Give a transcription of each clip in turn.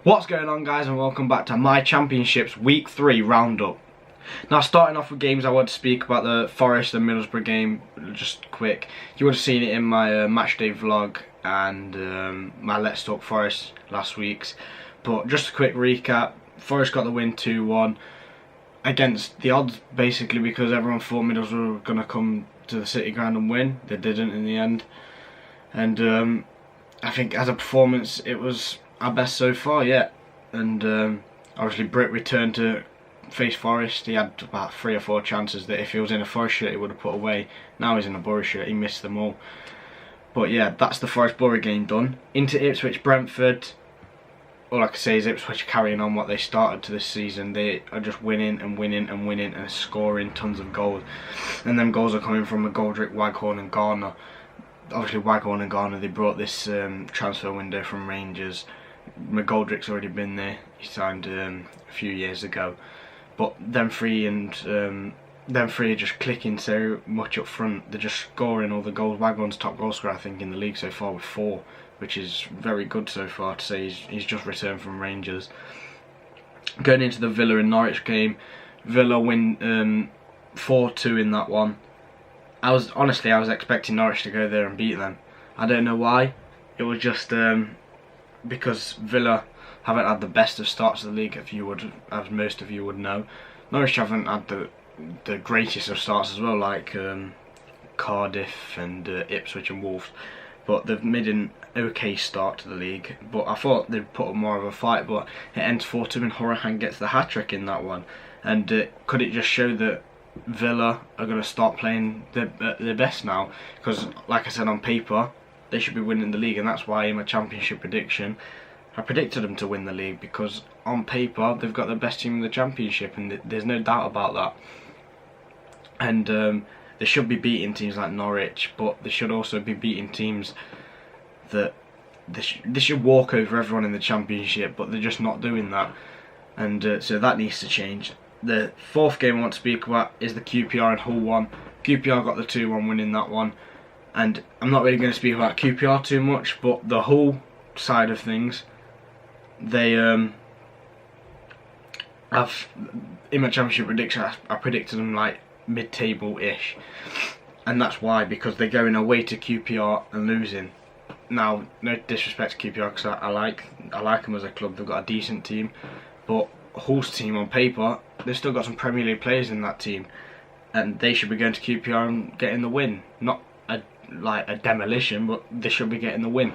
What's going on, guys, and welcome back to my Championships Week 3 roundup. Now, starting off with games, I want to speak about the Forest and Middlesbrough game, just quick. You would have seen it in my matchday vlog and my Let's Talk Forest last week's. But just a quick recap, Forest got the win 2-1 against the odds, basically, because everyone thought Middlesbrough were going to come to the City Ground and win. They didn't in the end. And I think as a performance, it was our best so far yet. And obviously Britt returned to face Forest. He had about 3 or 4 chances that if he was in a Forest shirt he would have put away. Now he's in a Borough shirt, he missed them all. But yeah, that's the Forest Borough game done. Into Ipswich Brentford. All I can say is Ipswich are carrying on what they started to this season. They are just winning and winning and winning and scoring tons of goals. And them goals are coming from McGoldrick, Waghorn and Garner. Obviously Waghorn and Garner, they brought this transfer window from Rangers. McGoldrick's already been there. He signed a few years ago. But them three are just clicking so much up front. They're just scoring all the goals. Waghorn's top goal scorer, I think, in the league so far with 4, which is very good so far to say he's just returned from Rangers. Going into the Villa and Norwich game, Villa win 4-2 in that one. I was expecting Norwich to go there and beat them. I don't know why. It was just because Villa haven't had the best of starts of the league, as most of you would know. Norwich haven't had the greatest of starts as well, like Cardiff and Ipswich and Wolves. But they've made an okay start to the league. But I thought they'd put up more of a fight. But it ends 4-2 and Hourihane gets the hat-trick in that one. And could it just show that Villa are going to start playing their best now? Because, like I said, on paper they should be winning the league, and that's why in my championship prediction I predicted them to win the league, because on paper they've got the best team in the championship, and there's no doubt about that. And they should be beating teams like Norwich, but they should also be beating teams that they should walk over everyone in the championship, but they're just not doing that. And so that needs to change. The fourth game I want to speak about is the QPR and Hull one. QPR got the 2-1 win in that one. And I'm not really going to speak about QPR too much, but the Hull side of things, they have, in my championship prediction, I predicted them like mid-table-ish. And that's why, because they're going away to QPR and losing. Now, no disrespect to QPR, because I like them as a club. They've got a decent team, but Hull's team on paper, they've still got some Premier League players in that team, and they should be going to QPR and getting the win. Not like a demolition, but they should be getting the win,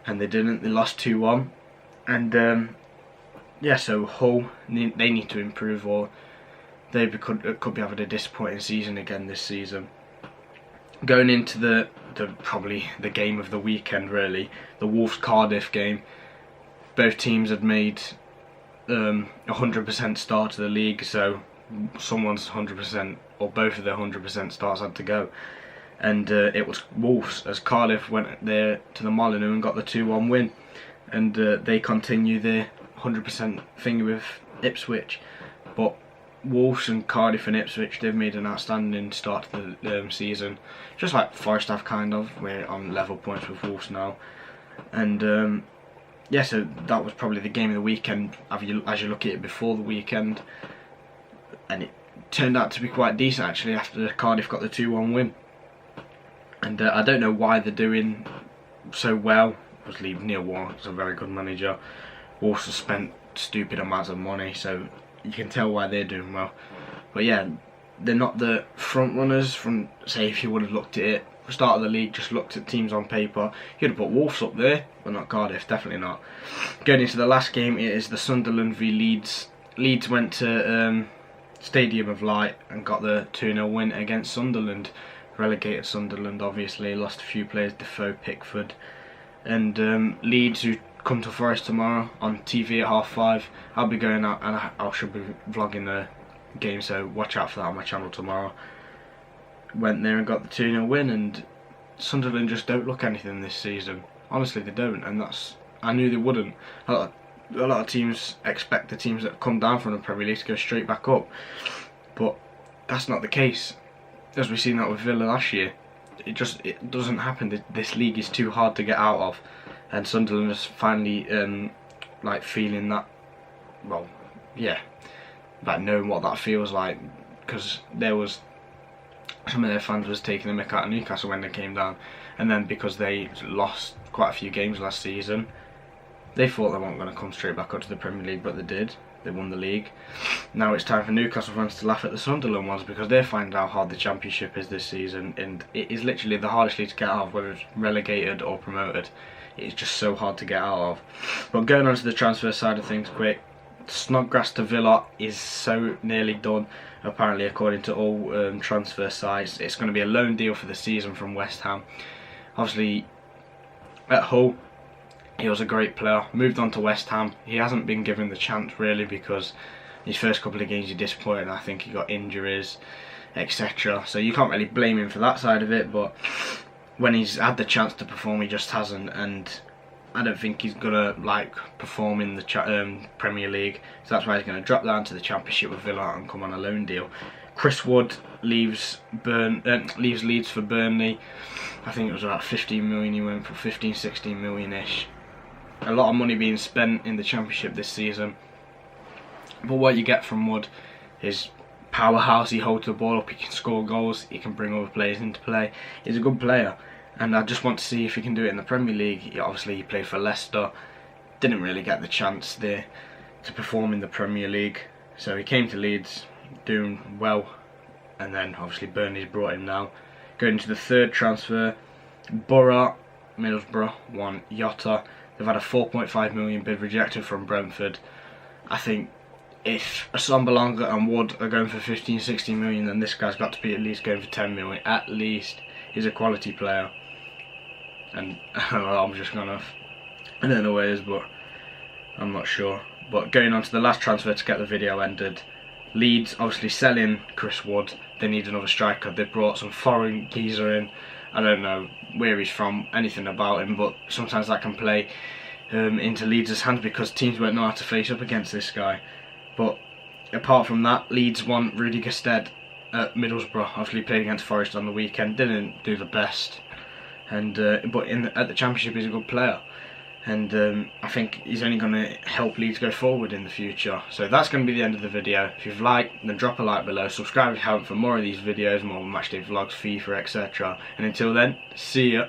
and they didn't. They lost 2-1, and yeah, so Hull, they need to improve, or they could be having a disappointing season again this season. Going into the probably the game of the weekend, really, the Wolves Cardiff game. Both teams had made 100% start to the league, so someone's 100% or both of their 100% starts had to go. And it was Wolves, as Cardiff went there to the Molineux and got the 2-1 win. And they continue their 100% thing with Ipswich. But Wolves and Cardiff and Ipswich, they've made an outstanding start to the season. Just like Forest have, kind of. We're on level points with Wolves now. And yeah, so that was probably the game of the weekend as you look at it before the weekend. And it turned out to be quite decent, actually, after Cardiff got the 2-1 win. And I don't know why they're doing so well. Obviously, Neil Warnock's a very good manager. Wolves have spent stupid amounts of money, so you can tell why they're doing well. But yeah, they're not the front runners from, say, if you would have looked at it, the start of the league, just looked at teams on paper, you'd have put Wolves up there, but not Cardiff, definitely not. Going into the last game, it is the Sunderland v Leeds. Leeds went to Stadium of Light and got the 2-0 win against Sunderland. Relegated Sunderland, obviously, lost a few players, Defoe, Pickford. And Leeds, who come to Forest tomorrow on TV at 5:30. I'll be going out, and I should be vlogging the game, so watch out for that on my channel tomorrow. Went there and got the 2-0 win, and Sunderland just don't look anything this season. Honestly, they don't, and I knew they wouldn't. A lot of teams expect the teams that come down from the Premier League to go straight back up, but that's not the case. As we've seen that with Villa last year, it doesn't happen. This league is too hard to get out of, and Sunderland has finally like feeling that, well, yeah, like knowing what that feels like, because there was some of their fans was taking the mick out of Newcastle when they came down, and then because they lost quite a few games last season, they thought they weren't going to come straight back up to the Premier League, but they did. They won the league. Now it's time for Newcastle fans to laugh at the Sunderland ones, because they find out how hard the Championship is this season, and it is literally the hardest league to get out of, whether it's relegated or promoted. It's just so hard to get out of. But going on to the transfer side of things quick, Snodgrass to Villa is so nearly done, apparently, according to all transfer sites. It's going to be a loan deal for the season from West Ham. Obviously, at Hull, he was a great player, moved on to West Ham. He hasn't been given the chance really, because his first couple of games he disappointed. I think he got injuries, etc. So you can't really blame him for that side of it, but when he's had the chance to perform, he just hasn't, and I don't think he's gonna like perform in the Premier League. So that's why he's gonna drop down to the Championship with Villa and come on a loan deal. Chris Wood leaves Leeds for Burnley. I think it was about 15 million. He went for 15-16 million-ish. A lot of money being spent in the Championship this season. But what you get from Wood is powerhouse. He holds the ball up, he can score goals, he can bring other players into play. He's a good player, and I just want to see if he can do it in the Premier League. Obviously he played for Leicester, didn't really get the chance there to perform in the Premier League, so he came to Leeds doing well, and then obviously Burnley's brought him now. Going to the third transfer, Borough, Middlesbrough want Jota. They've had a 4.5 million bid rejected from Brentford. I think if Assombalonga and Wood are going for 15-16 million, then this guy's got to be at least going for 10 million. At least. He's a quality player. And I'm just going off. I don't know where he is, but I'm not sure. But going on to the last transfer to get the video ended, Leeds obviously selling Chris Wood. They need another striker. They brought some foreign geezer in. I don't know where he's from, anything about him, but sometimes that can play into Leeds' hands, because teams won't know how to face up against this guy. But apart from that, Leeds want Rudy Gestede at Middlesbrough. Obviously played against Forest on the weekend, didn't do the best, and but at the Championship he's a good player, and I think he's only going to help Leeds go forward in the future. So that's going to be the end of the video. If you've liked, then drop a like below, subscribe if you haven't for more of these videos, more matchday vlogs, FIFA, etc. And until then, see ya.